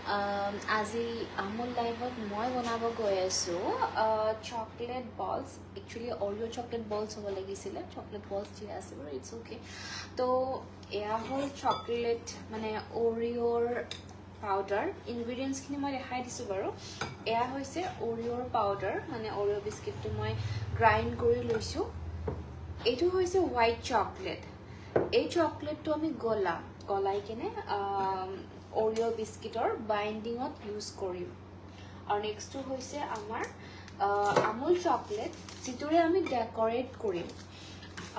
আজি আমুল লাইভত মই বনাব গৈ আছোঁ চকলেট বলছ একচুৱেলি অৰিঅ' চকলেট বলছ হ'ব লাগিছিলে চকলেট বলছ দিয়া আছে বাৰু ইটছ অ'কে তো এয়া হ'ল চকলেট মানে অৰিঅ'ৰ পাউডাৰ ইনগ্ৰিডিয়েণ্টছখিনি মই দেখাই দিছোঁ বাৰু এয়া হৈছে অৰিঅ'ৰ পাউডাৰ মানে অৰিঅ' বিস্কিটটো মই গ্ৰাইণ্ড কৰি লৈছোঁ এইটো হৈছে হোৱাইট চকলেট এই চকলেটটো আমি গলাই কিনে অৰিঅ' বিস্কিটৰ বাইণ্ডিঙত ইউজ কৰিম আৰু নেক্সটটো হৈছে আমাৰ আমুল চকলেট যিটোৰে আমি ডেকৰেট কৰিম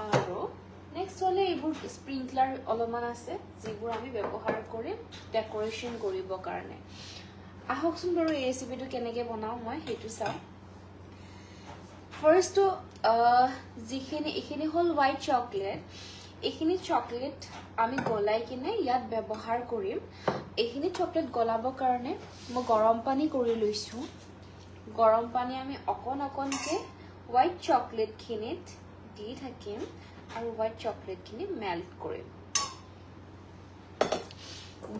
আৰু নেক্সট হ'লে এইবোৰ স্প্ৰিংকলাৰ অলপমান আছে যিবোৰ আমি ব্যৱহাৰ কৰিম ডেকৰেশ্যন কৰিবৰ কাৰণে আহকচোন বাৰু এই ৰেচিপিটো কেনেকৈ বনাওঁ মই সেইটো চাওঁ ফাৰ্ষ্টটো এইখিনি হ'ল হোৱাইট চকলেট এইখিনি চকলেট আমি গলাই কিনে ইয়াত ব্যৱহাৰ কৰিম এইখিনি চকলেট গলাবৰ কাৰণে মই গৰম পানী কৰি লৈছোঁ গৰম পানী আমি অকণকৈ হোৱাইট চকলেটখিনিত দি থাকিম আৰু হোৱাইট চকলেটখিনি মেল্ট কৰিম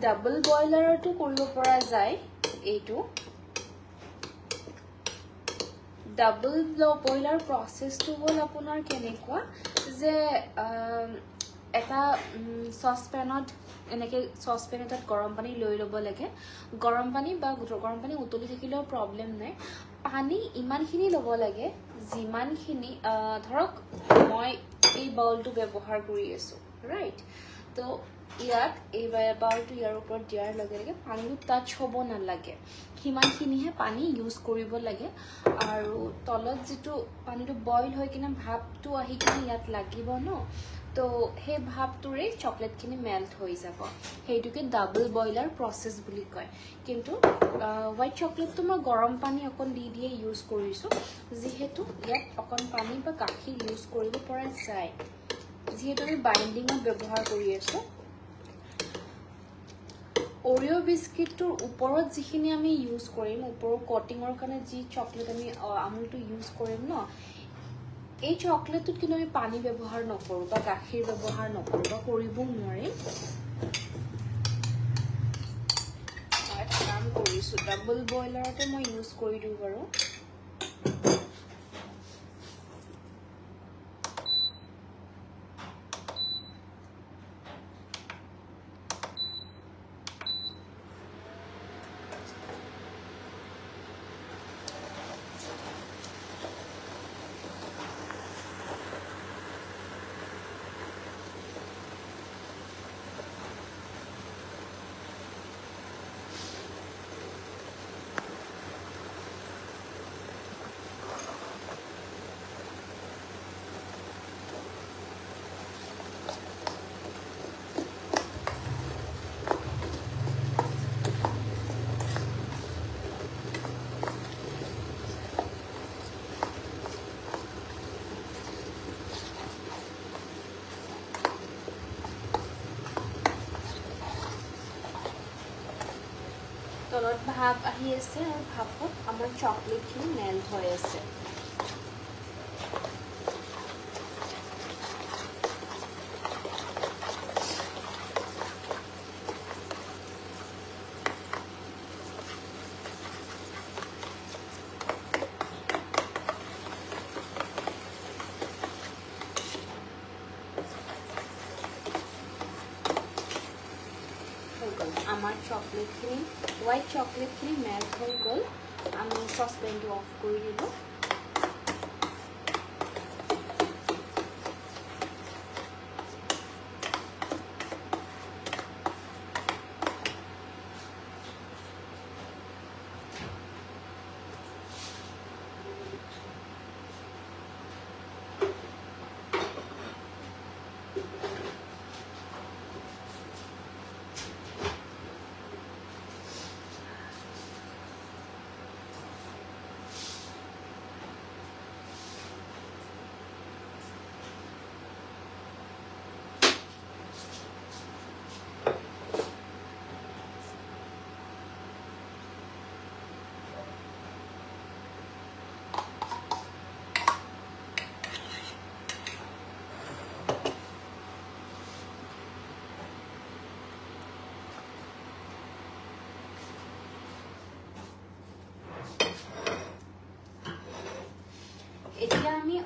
ডাবল বইলাৰতো কৰিব পৰা যায় এইটো ডাবল বইলাৰ প্ৰচেছটো হ'ল আপোনাৰ কেনেকুৱা যে এটা চচপেনত এনেকৈ চচপেন এটাত গৰম পানী লৈ ল'ব লাগে গৰম পানী উতলি থাকিলেও প্ৰব্লেম নাই পানী ইমানখিনি ল'ব লাগে যিমানখিনি ধৰক মই এই বাউলটো ব্যৱহাৰ কৰি আছোঁ ৰাইট তো ইয়াত এই বাউলটো ইয়াৰ ওপৰত দিয়াৰ লগে লগে পানীটো টাচ হ'ব নালাগে সিমানখিনিহে পানী ইউজ কৰিব লাগে আৰু তলত যিটো পানীটো বইল হৈ কিনে ভাপটো আহি কিনে ইয়াত লাগিব ন তো সেই ভাপটোৰে চকলেটখিনি মেল্ট হৈ যাব সেইটোকে ডাবল বইলাৰ প্ৰচেছ বুলি কয় কিন্তু হোৱাইট চকলেটটো মই গৰম পানী অকণ দি ইউজ কৰিছোঁ যিহেতু ইয়াত অকণ পানী বা গাখীৰ ইউজ কৰিব পৰা যায় যিহেতু আমি বাইণ্ডিঙত ব্যৱহাৰ কৰি আছোঁ অৰিঅ' বিস্কিটটোৰ ওপৰত যিখিনি আমি ইউজ কৰিম ওপৰৰ কটিঙৰ কাৰণে যি চকলেট আমি আমুলটো ইউজ কৰিম ন এই চকলেটটোত কিন্তু আমি পানী ব্যৱহাৰ নকৰোঁ বা গাখীৰ ব্যৱহাৰ নকৰোঁ বা কৰিবও নোৱাৰিম এটা কাম কৰিছোঁ ডাবল বইলাৰতে মই ইউজ কৰি দিওঁ বাৰু তলত ভাপ আহি আছে আৰু ভাপত আমাৰ চকলেটখিনি মেল্ট হৈ আছে আমাৰ চকলেটখিনি হোৱাইট চকলেটখিনি মেল্ট হৈ গ'ল আমি চচপেনটো অফ কৰি দিলোঁ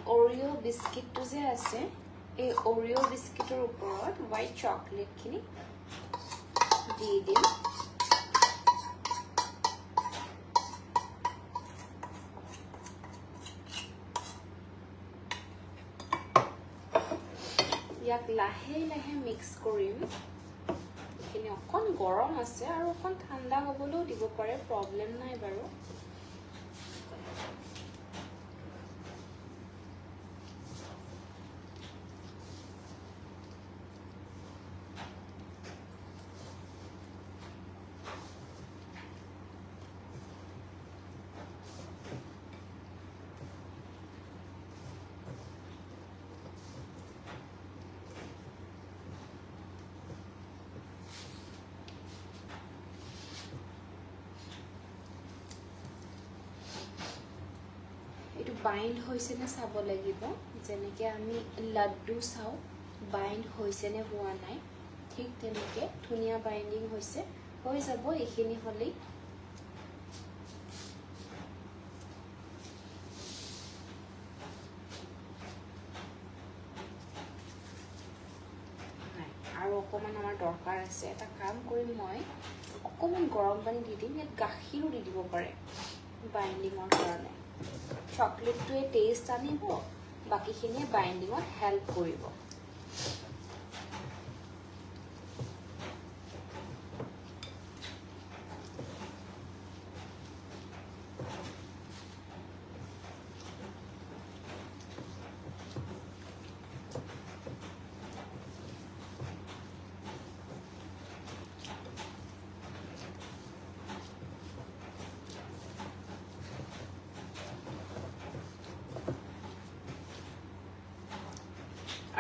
অৰিঅ' বিস্কিটটো যে আছে এই অৰিঅ' বিস্কিটৰ ওপৰত হোৱাইট চকলেটখিনি দি দিম। ইয়াক লাহে লাহে মিক্স কৰিম। এইখিনি অকণ গৰম আছে আৰু অকণ ঠাণ্ডা হ'বলৈও দিব পাৰে, প্ৰব্লেম নাই বাৰু। এইটো বাইণ্ড হৈছেনে চাব লাগিব, যেনেকৈ আমি লাড্ডু চাওঁ বাইণ্ড হৈছেনে হোৱা নাই, ঠিক তেনেকৈ ধুনীয়া বাইণ্ডিং হৈছে, হৈ যাব এইখিনি হ'লেই। আৰু অকণমান আমাৰ দৰকাৰ আছে, এটা কাম কৰিম মই অকণমান গৰম পানী দি দিম, ইয়াত গাখীৰো দি দিব পাৰে বাইণ্ডিঙৰ কাৰণে। চকলেটটোৱে টেষ্ট আনিব, বাকীখিনিয়ে বাইণ্ডিঙত হেল্প কৰিব।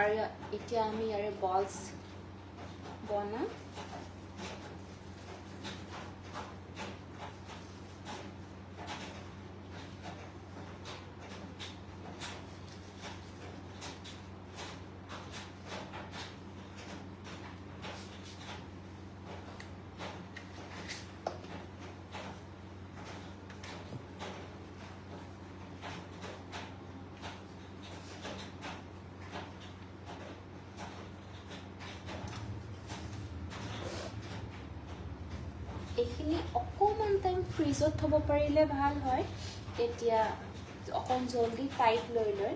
আৰু এতিয়া আমি ইয়াৰে বলছ বনাম। এইখিনি অকণমান টাইম ফ্ৰিজত থ'ব পাৰিলে ভাল হয়, তেতিয়া অকণ জলদি টাইট লৈ লৈ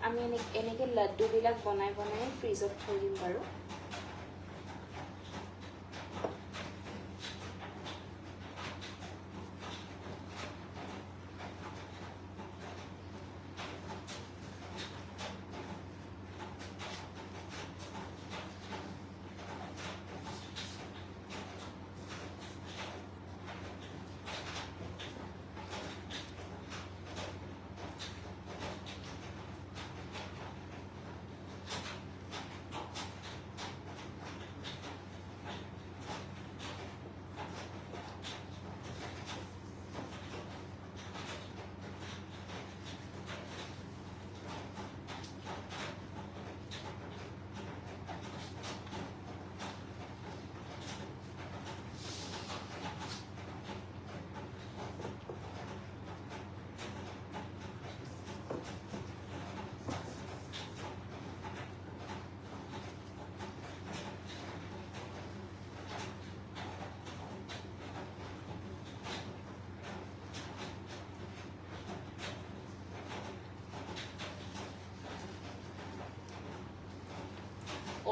আমি এনেকৈ লাড্ডুবিলাক বনাই বনাই ফ্ৰিজত থৈ দিম বাৰু।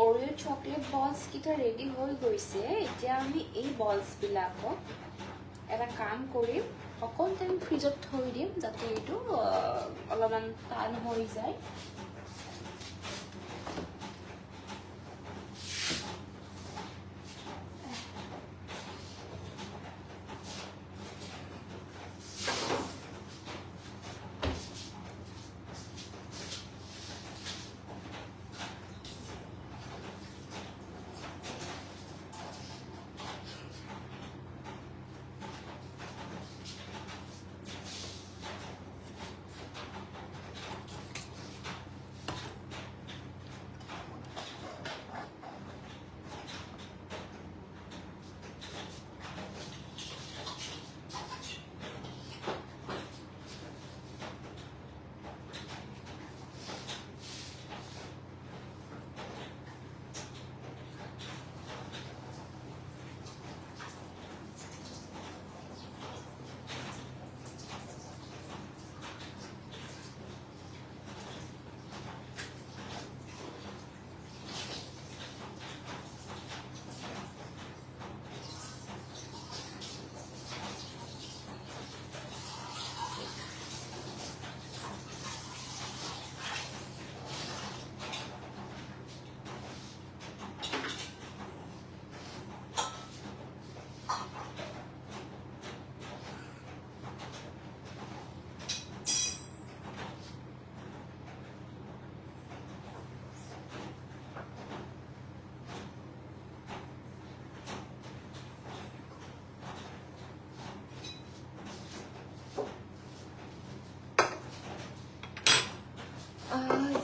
অৰিঅ' চকলেট বলছকেইটা ৰেডি হৈ গৈছে। এতিয়া আমি এই বলছবিলাকক এটা কাম কৰিম, অকণ টাইম ফ্ৰিজত থৈ দিম যাতে এইটো অলপমান টান হৈ যায়।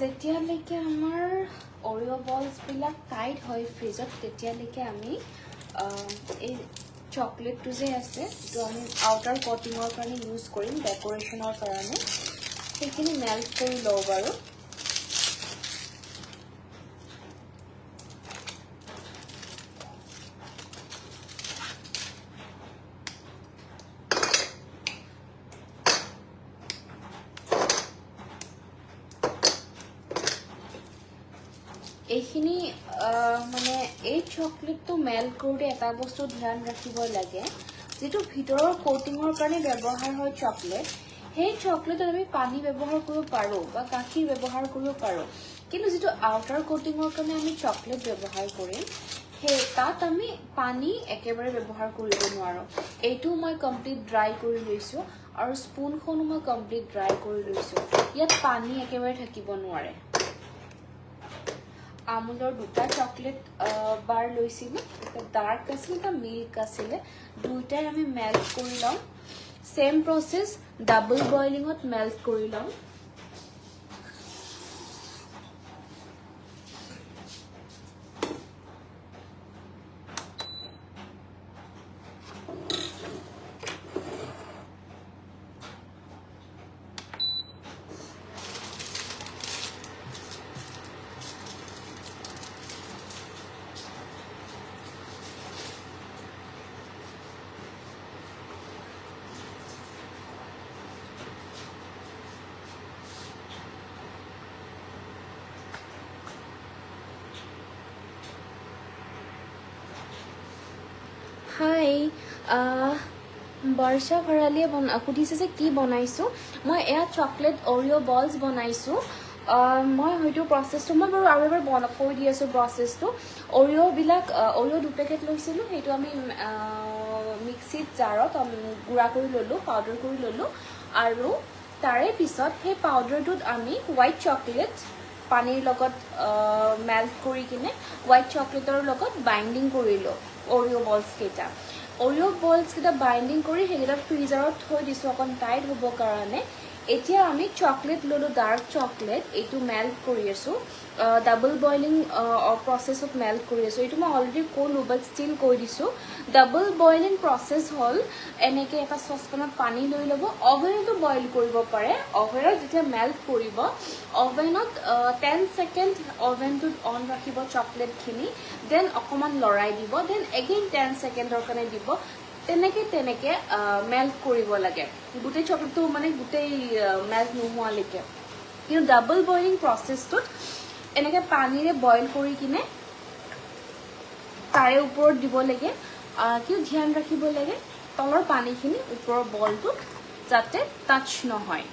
যেতিয়ালৈকে আমাৰ অৰিঅ' বলছবিলাক টাইট হয় ফ্ৰিজত তেতিয়ালৈকে আমি এই চকলেটটো যে আছে যিটো আমি আউটাৰ কটিঙৰ কাৰণে ইউজ কৰিম ডেক'ৰেশ্যনৰ কাৰণে সেইখিনি মেল্ট কৰি লওঁ বাৰু এইখিনি মানে এই চকলেটটো মেল্ট কৰোঁতে এটা বস্তু ধ্যান ৰাখিব লাগে যেটো ভিতৰৰ কোটিঙৰ কাৰণে ব্যৱহাৰ হয় চকলেট সেই চকলেটত আমি পানী ব্যৱহাৰ কৰিব পাৰোঁ বা গাখীৰ ব্যৱহাৰ কৰিব পাৰোঁ কিন্তু যেটো আউটাৰ কোটিঙৰ কাৰণে আমি চকলেট ব্যৱহাৰ কৰিম সেই তাত আমি পানী একেবাৰে ব্যৱহাৰ কৰিব নোৱাৰোঁ এইটো মই কমপ্লিট ড্ৰাই কৰি লৈছোঁ আৰু স্পুনখনো মই কমপ্লিট ড্ৰাই কৰি লৈছোঁ ইয়াত পানী একেবাৰে থাকিব নোৱাৰে আমুলৰ দুটা চকলেট বাৰ লৈছিলোঁ এটা ডাৰ্ক আছিল এটা মিল্ক আছিলে দুইটাই আমি মেল্ট কৰি লওঁ সেম প্ৰসেস ডাবল বইলিঙত মেল্ট কৰি লওঁ হাই বৰ্ষা ভৰালীয়ে সুধিছে যে কি বনাইছোঁ মই এয়া চকলেট অৰিঅ' বলছ বনাইছোঁ মই হয়তো প্ৰচেছটো মই বাৰু আৰু এবাৰ কৈ দি আছোঁ প্ৰচেছটো অৰিঅ' 2 পেকেট লৈছিলোঁ সেইটো আমি মিক্সিত জাৰত গুড়া কৰি ল'লোঁ পাউডাৰ কৰি ল'লোঁ আৰু তাৰে পিছত সেই পাউডাৰটোত আমি হোৱাইট চকলেট পানীৰ লগত মেল্ট কৰি কিনে হোৱাইট চকলেটৰ লগত বাইণ্ডিং কৰিলোঁ অৰিঅ' বলছ কেইটা বাইণ্ডিং কৰি সেইকেইটা ফ্ৰিজাৰত থৈ দিছোঁ অকণ টাইট হ'ব কাৰণে এতিয়া আমি চকলেট ল'লোঁ ডাৰ্ক চকলেট এইটো মেল্ট কৰি আছোঁ ডাবল বইলিং প্ৰচেছত মেল্ট কৰি আছোঁ এইটো মই অলৰেডি ক'লোঁ বাট ষ্টিল কৈ দিছোঁ ডাবল বইলিং প্ৰচেছ হ'ল এনেকৈ এটা চচপেনত পানী লৈ ল'ব অভেনতো বইল কৰিব পাৰে অভেনত যেতিয়া মেল্ট কৰিব অভেনত 10 ছেকেণ্ড অভেনটোত অন ৰাখিব চকলেটখিনি দেন অকণমান লৰাই দিব দেন এগেইন 10 ছেকেণ্ডৰ কাৰণে দিব তেনেকে মেল্ট কৰিব লাগে গোটেই চকলেটটো মানে গোটেই মেল্ট নোহোৱালৈকে কিন্তু ডাবল বইলিং প্ৰচেছটোত এনেকৈ পানীৰে বইল কৰি কিনে তাৰে ওপৰত দিব লাগে কিন্তু ধ্যান ৰাখিব লাগে তলৰ পানীখিনি ওপৰৰ বলটোত যাতে টাচ নহয়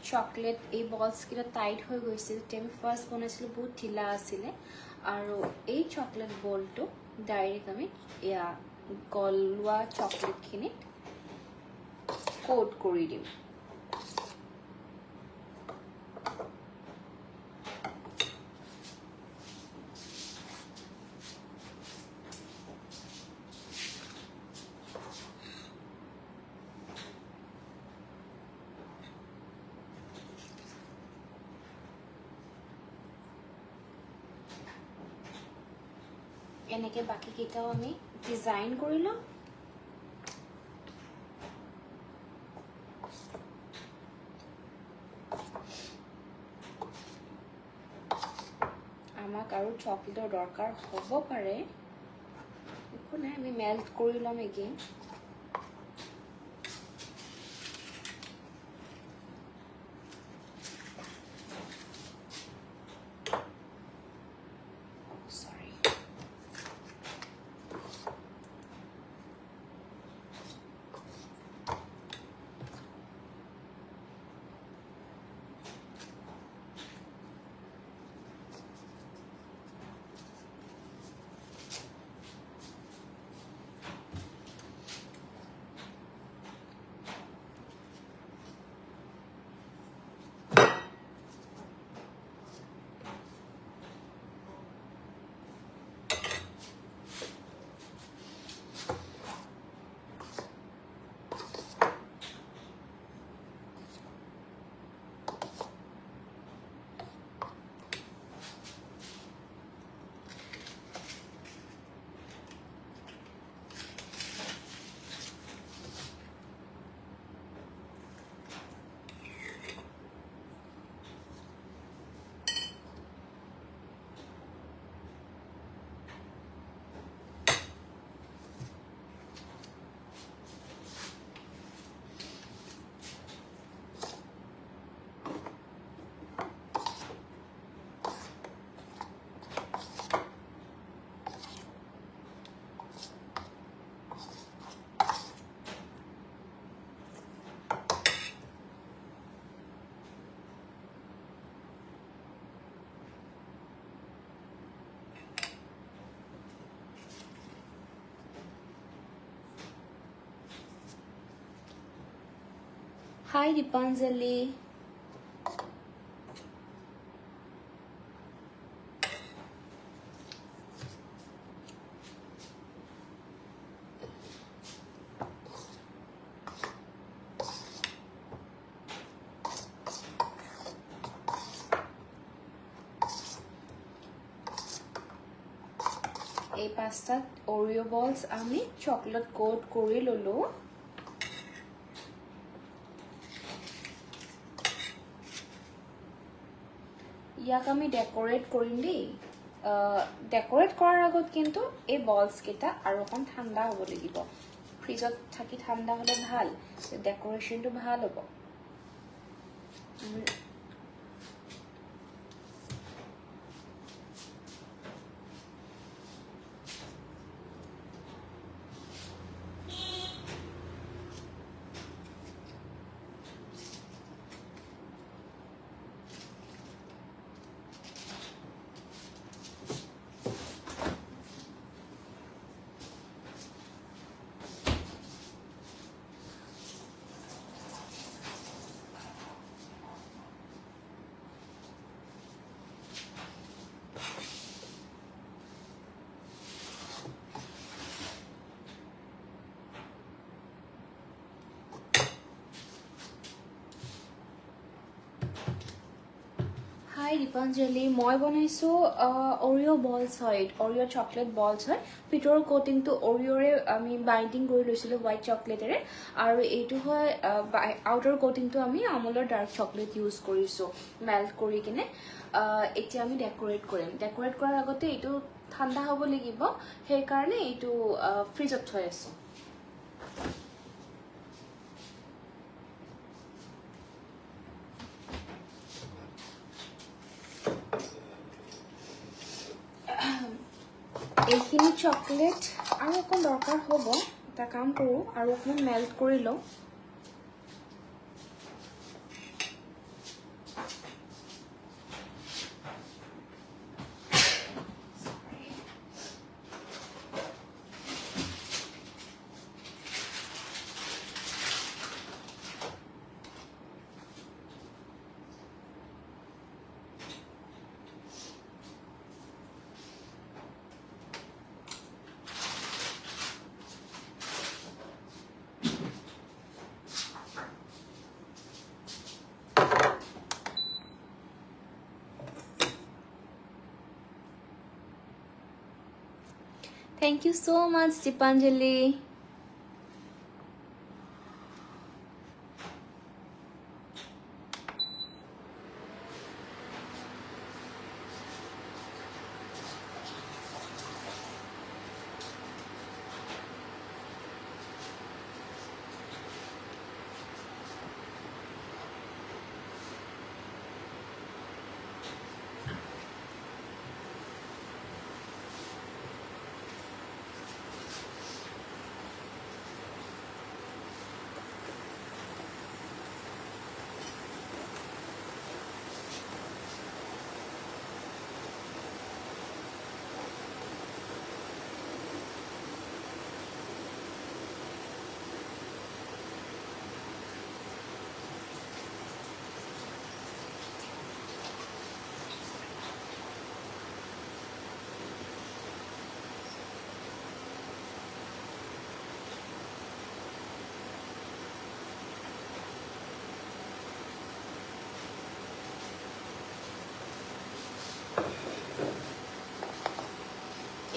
চকলেট এই বলস কিটা টাইট হৈ গৈছে যেতিয়া আমি ফাৰ্ষ্ট বনাইছিলোঁ বহুত ঢিলা আছিলে আৰু এই চকলেট বলটো ডাইৰেক্ট আমি এয়া গলোৱা চকলেটখিনিত কোট কৰি দিম এনেকে বাকি কেইটাও আমি ডিজাইন কৰি লওঁ আমাক আৰু চকলেটৰ দৰকাৰ হ'ব পাৰে একো নাই আমি মেল্ট কৰি ল'ম এগেইন Hi Dipanjali. এই পাঁচটা Oreo balls আমি চকলেট কোট কৰি ললো ইয়াক আমি ডেকোৰেট কৰিম দেই ডেকোৰেট কৰাৰ আগত কিন্তু এই বলস কেইটা আৰু অকণ ঠাণ্ডা হ'ব লাগিব ফ্ৰিজত থাকি ঠাণ্ডা হ'লে ভাল ডেকোৰেশনটো ভাল হ'ব Hi Dipanjali, মই বনাইছো Oreo balls হয় Oreo chocolate balls হয় ভিতৰৰ কোটিং টো Oreo ৰে আমি বাইন্ডিং কৰি লৈছিলো হোৱাইট চকলেটেৰে আৰু এইটো হয় আউটাৰ কোটিং টো আমি আমুলৰ ডাৰ্ক চকলেট ইউজ কৰিছো মেল্ট কৰি কিনে এতিয়া আমি ডেকোৰেট কৰিম ডেকোৰেট কৰাৰ আগতে এইটো ঠাণ্ডা হ'ব লাগিব সেই কাৰণে এইটো ফ্ৰিজত থৈ আছো এইখিনি চকলেট আৰু অকণ দৰকাৰ হ'ব এটা কাম কৰোঁ আৰু অকণ মেল্ট কৰি লওঁ Thank you so much, Dipanjali.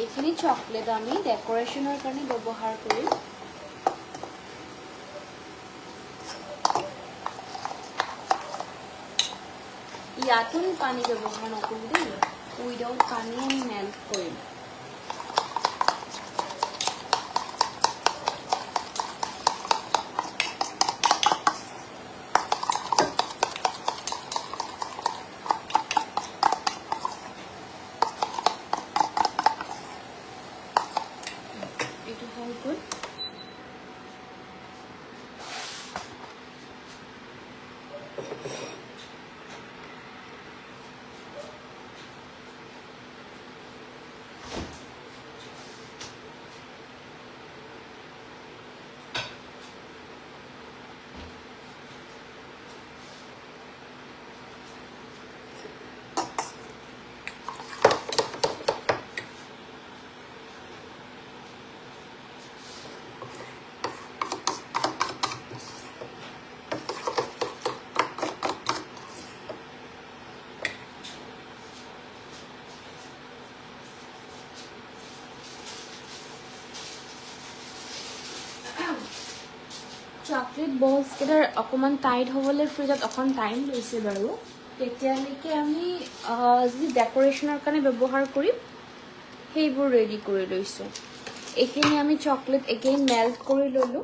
এইখিনি চকলেট আমি ডেকোৰেশনেৰ কাৰণে ব্যবহাৰ কৰি। ইয়াতো আমি পানি ব্যবহাৰ নকৰো দেই, উইদাউট পানী আমি মেল্ট কৰিম। চকলেট বলস কেইটাৰ অকণমান টাইট হ'বলৈ ফ্ৰিজত অকণ টাইম লৈছে বাৰু। তেতিয়ালৈকে আমি যি ডেকোৰেশ্যনৰ কাৰণে ব্যৱহাৰ কৰিম সেইবোৰ ৰেডি কৰি লৈছোঁ। এইখিনি আমি চকলেট এগেইন মেল্ট কৰি ল'লোঁ,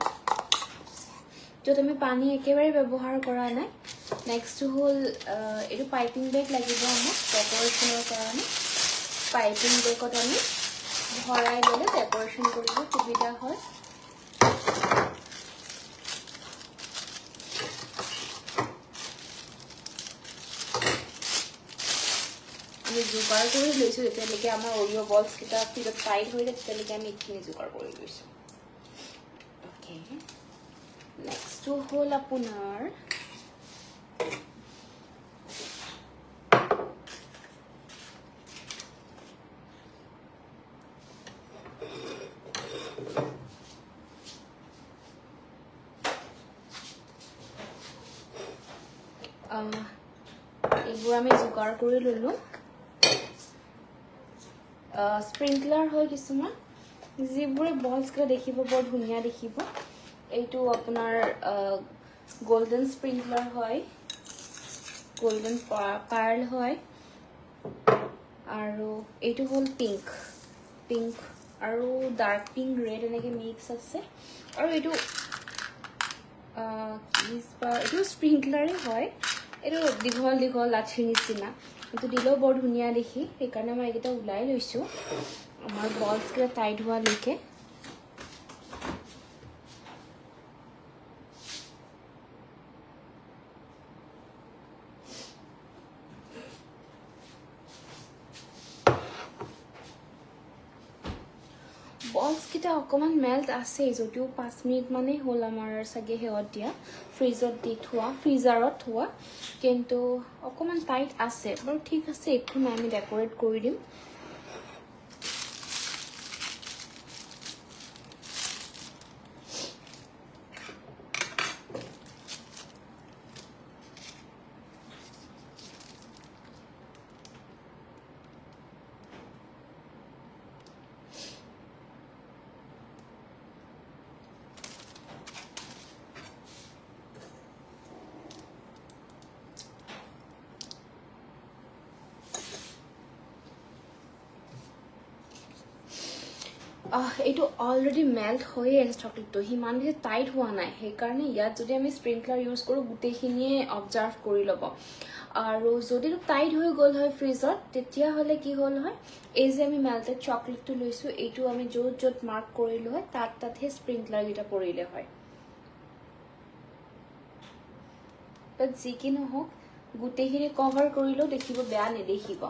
য'ত আমি পানী একেবাৰে ব্যৱহাৰ কৰা নাই। নেক্সটটো হ'ল এইটো পাইপিং বেগ লাগিব আমাক ডেকোৰেশ্যনৰ কাৰণে। পাইপিং বেগত আমি ভৰাই ল'লে ডেকোৰেশ্যন কৰিব সুবিধা হয়। আমি যোগাৰ কৰি লৈছোঁ যেতিয়ালৈকে আমাৰ অৰিঅ' বলছকেইটা ফ্ৰিজত টাইট হৈ যায়, তেতিয়ালৈকে আমি এইখিনি যোগাৰ কৰি লৈছোঁ। অ'কে, নেক্সটটো হ'ল আপোনাৰ এইবোৰ আমি যোগাৰ কৰি ল'লোঁ। স্প্ৰিংকলাৰ হয় কিছুমান, যিবোৰে বলছকেইটা দেখিব বৰ ধুনীয়া দেখিব। এইটো আপোনাৰ গোল্ডেন স্প্ৰিংকলাৰ হয়, গোল্ডেন পাৰ্ল হয়, আৰু এইটো হ'ল পিংক আৰু ডাৰ্ক পিংক ৰেড এনেকৈ মিক্স আছে। আৰু এইটো এইটো স্প্ৰিংকলাৰেই হয়, এইটো দীঘল দীঘল লাঠিৰ নিচিনা। এইটো দিলেও বৰ ধুনীয়া দেখি, সেইকাৰণে মই এইকেইটা ওলাই লৈছোঁ আমাৰ বলছকেইটা টাইট হোৱালৈকে। বলছকেইটা অকণমান মেল্ট আছেই, যদিও 5 মিনিট মানেই হ'ল আমাৰ চাগে শেহত দিয়া, ফ্ৰিজত দি থোৱা, ফ্ৰিজাৰত থোৱা, কিন্তু অকণমান টাইট আছে বাৰু। ঠিক আছে, একো নাই, আমি ডেকোৰেট কৰি দিম। এইটো অলৰেডি মেল্ট হৈয়ে আছে চকলেটটো, সিমান বেছি টাইট হোৱা নাই, সেইকাৰণে ইয়াত যদি আমি স্প্ৰিংকলাৰ ইউজ কৰোঁ গোটেইখিনিয়ে অবজাৰ্ভ কৰি ল'ব। আৰু যদি টাইট হৈ গ'ল হয় ফ্ৰিজত, তেতিয়াহ'লে কি হ'ল হয়, এই যে আমি মেল্টেড চকলেটটো লৈছোঁ, এইটো আমি য'ত য'ত মাৰ্ক কৰিলোঁ হয় তাতহে স্প্ৰিংকলাৰকেইটা পৰিলে হয়। বাট যি কি নহওক গোটেইখিনি কভাৰ কৰিলেও দেখিব বেয়া নেদেখিব।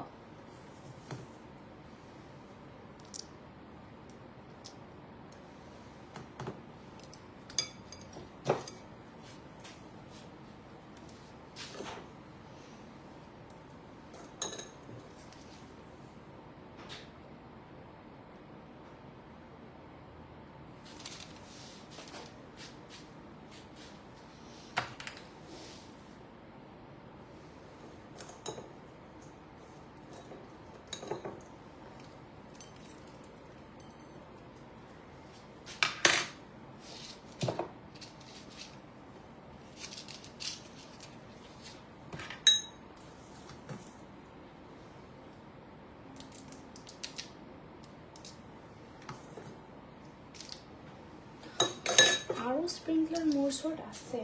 আৰু স্প্ৰিংকলাৰ মোৰ ওচৰত আছে,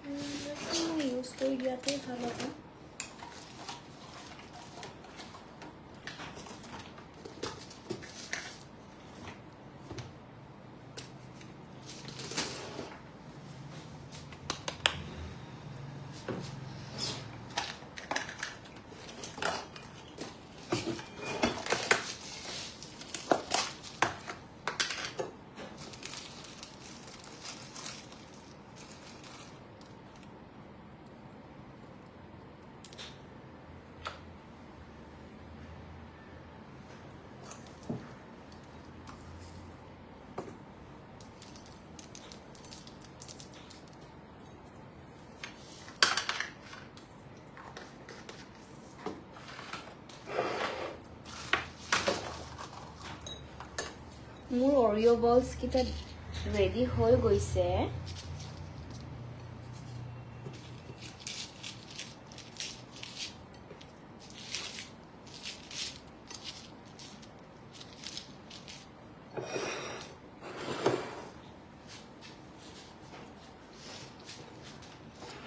মই ইউজ কৰি দিয়াটোৱে ভাল হ'ব। মোৰ অৰিঅ' বলছকেইটা ৰেডি হৈ গৈছে।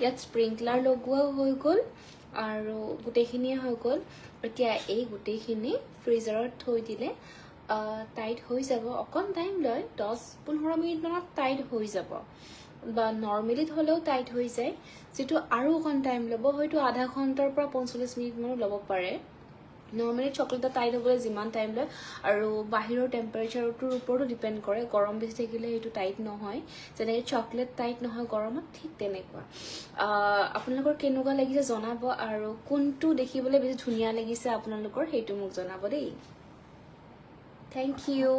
ইয়াত স্প্ৰিংকলাৰ লগোৱাও হৈ গ'ল আৰু গোটেইখিনিয়ে হৈ গ'ল। এতিয়া এই গোটেইখিনি ফ্ৰিজাৰত থৈ দিলে টাইট হৈ যাব, অকণ টাইম লয়, 10-15 মিনিটমানত টাইট হৈ যাব, বা নৰ্মেলিত হ'লেও টাইট হৈ যায়। যিটো আৰু অকণ টাইম ল'ব, হয়তো আধা ঘণ্টাৰ পৰা 45 মিনিটমানো ল'ব পাৰে। নৰ্মেলি চকলেট টাইট হ'বলৈ যিমান টাইম লয় আৰু বাহিৰৰ টেম্পাৰেচাৰটোৰ ওপৰতো ডিপেণ্ড কৰে, গৰম বেছি থাকিলে সেইটো টাইট নহয়, যেনেকৈ চকলেট টাইট নহয় গৰমত, ঠিক তেনেকুৱা। আপোনালোকৰ কেনেকুৱা লাগিছে জনাব, আৰু কোনটো দেখিবলৈ বেছি ধুনীয়া লাগিছে আপোনালোকৰ সেইটো মোক জনাব দেই। Thank you.